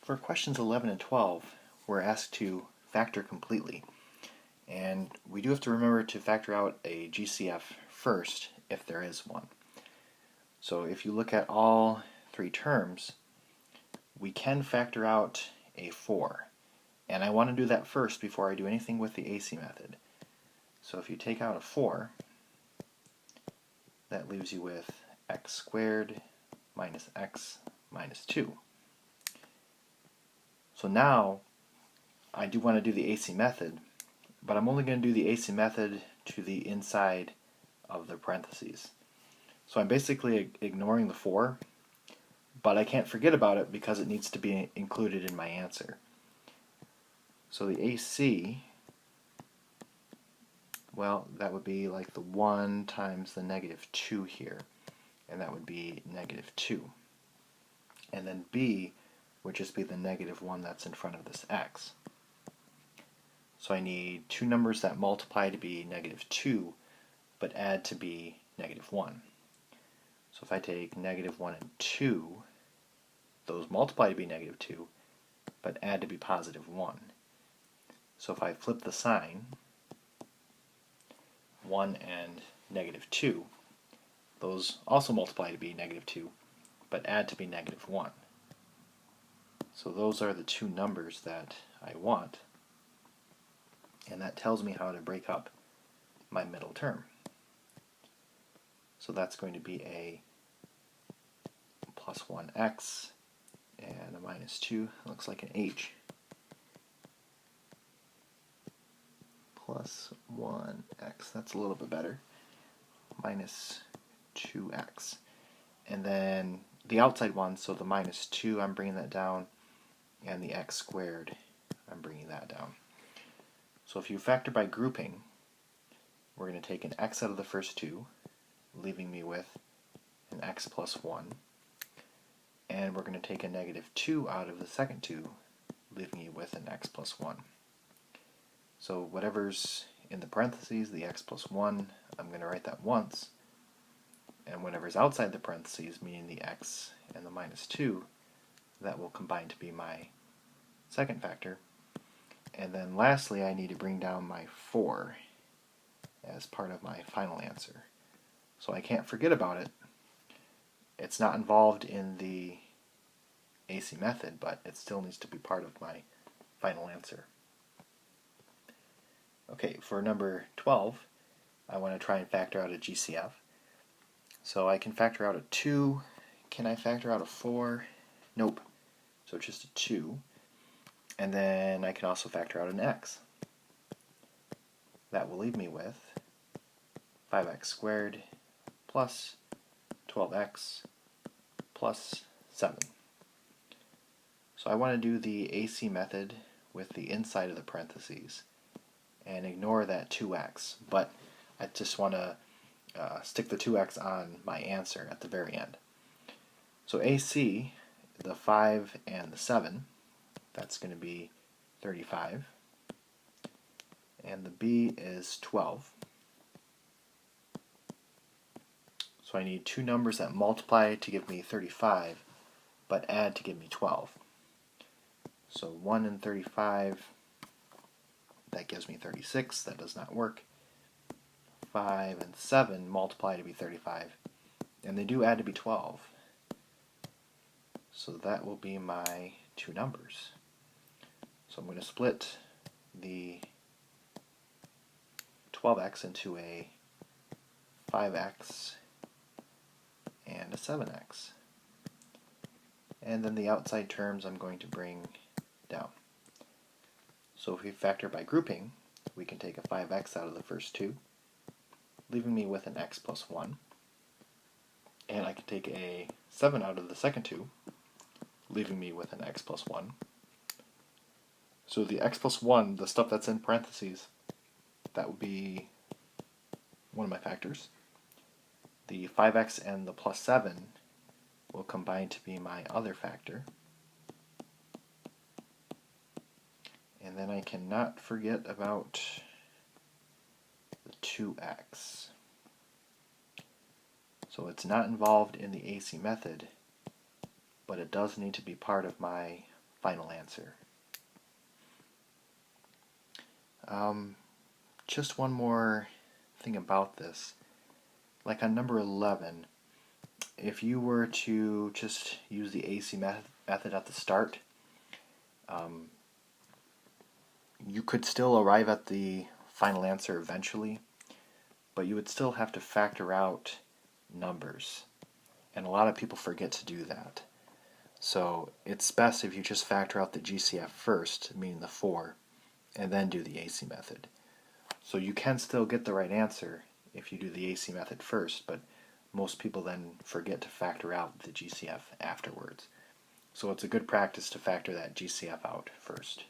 For questions 11 and 12, we're asked to factor completely. And we do have to remember to factor out a GCF first, if there is one. So if you look at all three terms, we can factor out a 4. And I want to do that first before I do anything with the AC method. So if you take out a 4, that leaves you with x squared minus x minus 2. So now I do want to do the AC method, but I'm only going to do the AC method to the inside of the parentheses. So I'm basically ignoring the 4, but I can't forget about it because it needs to be included in my answer. So the AC, well, that would be like the 1 times the negative 2 here, and that would be negative 2. And then B would just be the negative 1 that's in front of this x. So I need two numbers that multiply to be negative 2, but add to be negative 1. So if I take negative 1 and 2, those multiply to be negative 2, but add to be positive 1. So if I flip the sign, 1 and negative 2, those also multiply to be negative 2, but add to be negative 1. So those are the two numbers that I want, and that tells me how to break up my middle term. So that's going to be a plus 1x and a minus 2, looks like an h, plus 1x, that's a little bit better, minus 2x. And then the outside one, so the minus 2, I'm bringing that down, and the x squared, I'm bringing that down. So if you factor by grouping, we're going to take an x out of the first two, leaving me with an x plus 1. And we're going to take a negative 2 out of the second two, leaving you with an x plus 1. So whatever's in the parentheses, the x plus 1, I'm going to write that once. And whatever's outside the parentheses, meaning the x and the minus 2, that will combine to be my second factor. And then lastly, I need to bring down my 4 as part of my final answer. So I can't forget about it. It's not involved in the AC method, but it still needs to be part of my final answer. Okay, for number 12, I want to try and factor out a GCF. So I can factor out a 2. Can I factor out a 4? Nope. So it's just a 2. And then I can also factor out an x. That will leave me with 5x squared plus 12x plus 7. So I want to do the AC method with the inside of the parentheses and ignore that 2x, but I just want to stick the 2x on my answer at the very end. So AC, the 5 and the 7, that's going to be 35, and the B is 12. So I need two numbers that multiply to give me 35, but add to give me 12. So 1 and 35, that gives me 36, that does not work. 5 and 7 multiply to be 35, and they do add to be 12. So that will be my two numbers. So I'm going to split the 12x into a 5x and a 7x. And then the outside terms I'm going to bring down. So if we factor by grouping, we can take a 5x out of the first two, leaving me with an x plus 1. And I can take a 7 out of the second two, leaving me with an x plus 1. So the x plus 1, the stuff that's in parentheses, that would be one of my factors. The 5x and the plus 7 will combine to be my other factor. And then I cannot forget about the 2x. So it's not involved in the AC method, but it does need to be part of my final answer. Just one more thing about this. Like on number 11, if you were to just use the AC method at the start, you could still arrive at the final answer eventually, but you would still have to factor out numbers. And a lot of people forget to do that. So it's best if you just factor out the GCF first, meaning the 4, and then do the AC method. So you can still get the right answer if you do the AC method first, but most people then forget to factor out the GCF afterwards. So it's a good practice to factor that GCF out first.